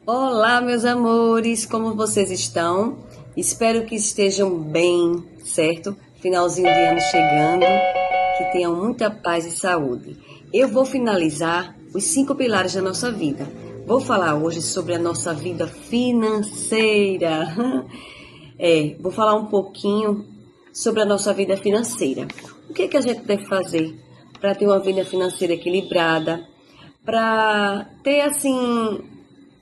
Olá, meus amores, como vocês estão? Espero que estejam bem, certo? Finalzinho de ano chegando, que tenham muita paz e saúde. Eu vou finalizar os 5 pilares da nossa vida. Vou falar hoje sobre a nossa vida financeira. Vou falar um pouquinho sobre a nossa vida financeira. O que é que a gente deve fazer para ter uma vida financeira equilibrada, para ter assim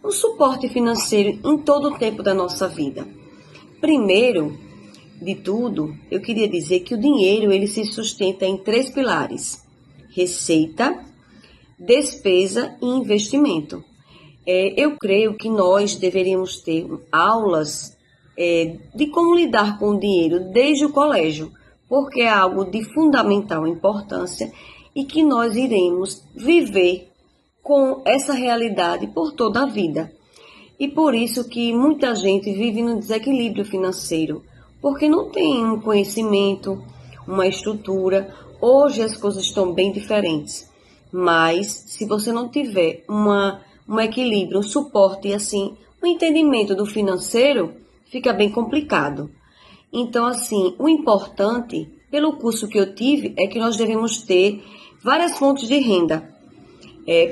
um suporte financeiro em todo o tempo da nossa vida? Primeiro de tudo, eu queria dizer que o dinheiro ele se sustenta em 3 pilares: receita, despesa e investimento. Eu creio que nós deveríamos ter aulas de como lidar com o dinheiro desde o colégio, porque é algo de fundamental importância e que nós iremos viver com essa realidade por toda a vida. E por isso que muita gente vive no desequilíbrio financeiro, porque não tem um conhecimento, uma estrutura. Hoje as coisas estão bem diferentes, mas se você não tiver um equilíbrio, um suporte e assim, um entendimento do financeiro, fica bem complicado. Então, assim, o importante, pelo curso que eu tive, é que nós devemos ter várias fontes de renda.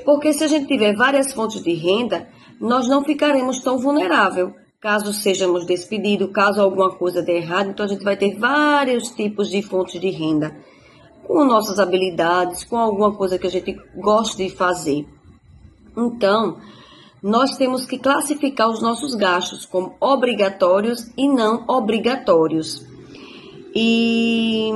Porque se a gente tiver várias fontes de renda, nós não ficaremos tão vulnerável. Caso sejamos despedidos, caso alguma coisa dê errado, então a gente vai ter vários tipos de fontes de renda, com nossas habilidades, com alguma coisa que a gente gosta de fazer. Então, nós temos que classificar os nossos gastos como obrigatórios e não obrigatórios. E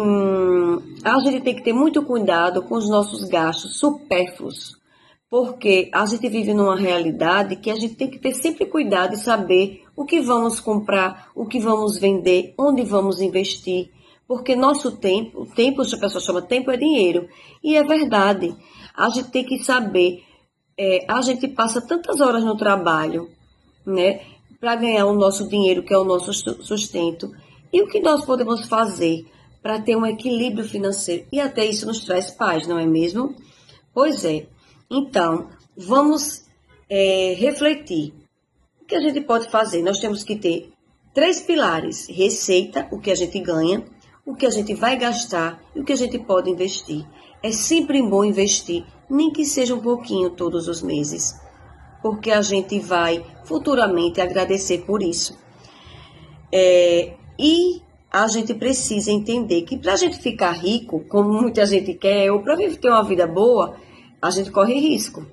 a gente tem que ter muito cuidado com os nossos gastos supérfluos, porque a gente vive numa realidade que a gente tem que ter sempre cuidado e saber o que vamos comprar, o que vamos vender, onde vamos investir, porque nosso tempo, o tempo, a pessoa chama tempo é dinheiro, e é verdade. A gente tem que saber, a gente passa tantas horas no trabalho, né, para ganhar o nosso dinheiro, que é o nosso sustento, e o que nós podemos fazer para ter um equilíbrio financeiro, e até isso nos traz paz, não é mesmo? Pois é. Então, vamos refletir. O que a gente pode fazer? Nós temos que ter 3 pilares: receita, o que a gente ganha, o que a gente vai gastar e o que a gente pode investir. É sempre bom investir, nem que seja um pouquinho todos os meses, porque a gente vai futuramente agradecer por isso. E a gente precisa entender que para a gente ficar rico, como muita gente quer, ou para ter uma vida boa, a gente corre risco,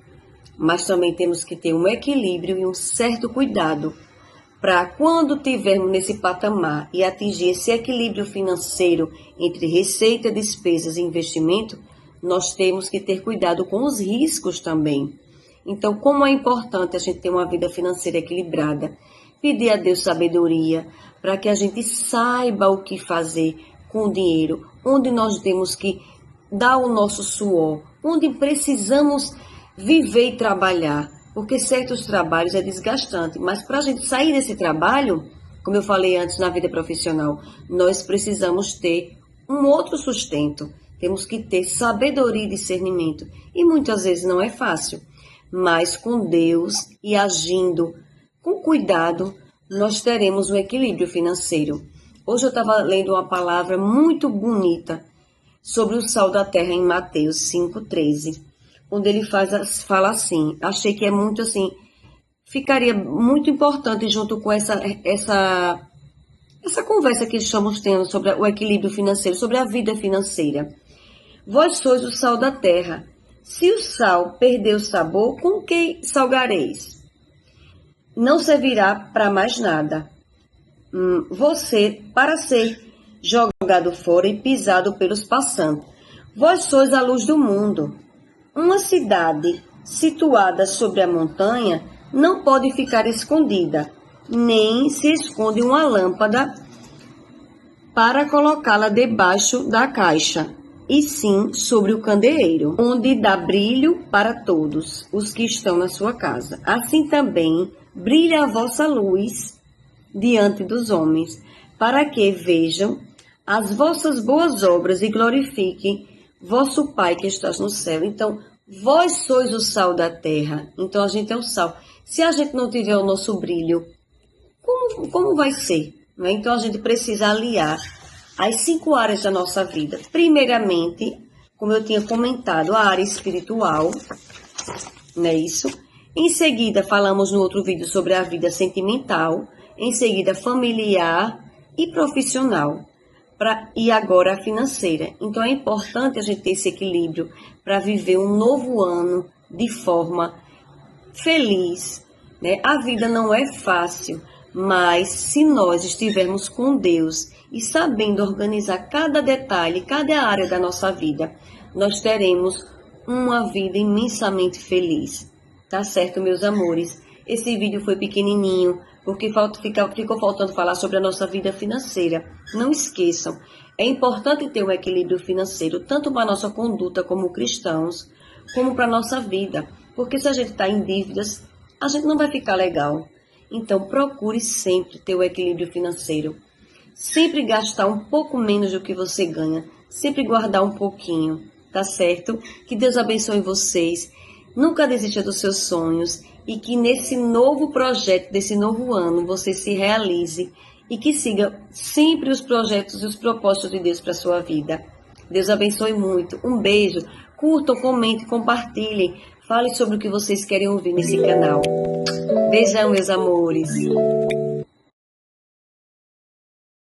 mas também temos que ter um equilíbrio e um certo cuidado para quando tivermos nesse patamar e atingir esse equilíbrio financeiro entre receita, despesas e investimento, nós temos que ter cuidado com os riscos também. Então, como é importante a gente ter uma vida financeira equilibrada, pedir a Deus sabedoria para que a gente saiba o que fazer com o dinheiro, onde nós temos que dar o nosso suor, onde precisamos viver e trabalhar, porque certos trabalhos é desgastante, mas para a gente sair desse trabalho, como eu falei antes na vida profissional, nós precisamos ter um outro sustento, temos que ter sabedoria e discernimento, e muitas vezes não é fácil, mas com Deus e agindo com cuidado, nós teremos um equilíbrio financeiro. Hoje eu estava lendo uma palavra muito bonita sobre o sal da terra em Mateus 5,13, onde ele fala assim, achei que é muito assim, ficaria muito importante junto com essa conversa que estamos tendo sobre o equilíbrio financeiro, sobre a vida financeira. Vós sois o sal da terra. Se o sal perder o sabor, com que salgareis? Não servirá para mais nada. Você, para ser jogado fora e pisado pelos passantes. Vós sois a luz do mundo. Uma cidade situada sobre a montanha não pode ficar escondida, nem se esconde uma lâmpada para colocá-la debaixo da caixa, e sim sobre o candeeiro, onde dá brilho para todos os que estão na sua casa. Assim também brilha a vossa luz diante dos homens, para que vejam as vossas boas obras e glorifiquem vosso Pai que estás no céu. Então, Vós sois o sal da terra. Então a gente é o sal. Se a gente não tiver o nosso brilho, como vai ser? Não é? Então a gente precisa aliar as 5 áreas da nossa vida. Primeiramente, como eu tinha comentado, a área espiritual, não é isso? Em seguida, falamos no outro vídeo sobre a vida sentimental. Em seguida, familiar e profissional. E agora a financeira. Então é importante a gente ter esse equilíbrio para viver um novo ano de forma feliz, né? A vida não é fácil, mas se nós estivermos com Deus e sabendo organizar cada detalhe, cada área da nossa vida, nós teremos uma vida imensamente feliz. Tá certo, meus amores? Esse vídeo foi pequenininho, porque ficou faltando falar sobre a nossa vida financeira. Não esqueçam, é importante ter um equilíbrio financeiro, tanto para a nossa conduta como cristãos, como para a nossa vida. Porque se a gente está em dívidas, a gente não vai ficar legal. Então, procure sempre ter o equilíbrio financeiro. Sempre gastar um pouco menos do que você ganha. Sempre guardar um pouquinho, tá certo? Que Deus abençoe vocês. Nunca desista dos seus sonhos e que nesse novo projeto, desse novo ano, você se realize e que siga sempre os projetos e os propósitos de Deus para a sua vida. Deus abençoe muito. Um beijo. Curtam, comentem, compartilhem. Falem sobre o que vocês querem ouvir nesse canal. Beijão, meus amores.